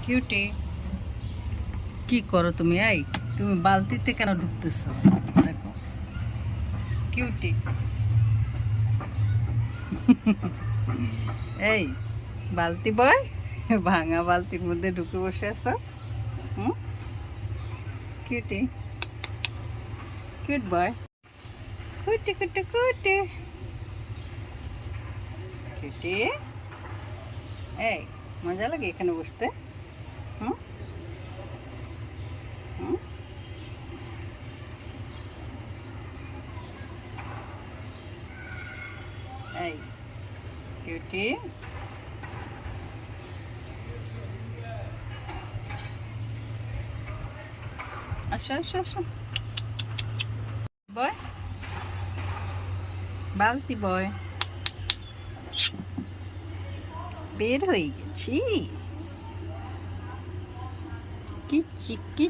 Cutie, কি করো তুমি? এই তুমি বালতিতে কেন ঢুকতেছো? দেখো কিউটি। এই বালতি বয়, ভাঙা বালতির মধ্যে ঢুকে বসে আছো। হুম, কিউটি, কিউট বয়। কুটি কুটি কুটি কিউটি। এই মজা লাগে এখানে বসতে। হুম হুম, এই কিউটি। আসো আসো আসো বয়, বালতি বয়। বের হয়ে গেছি। কি চিকি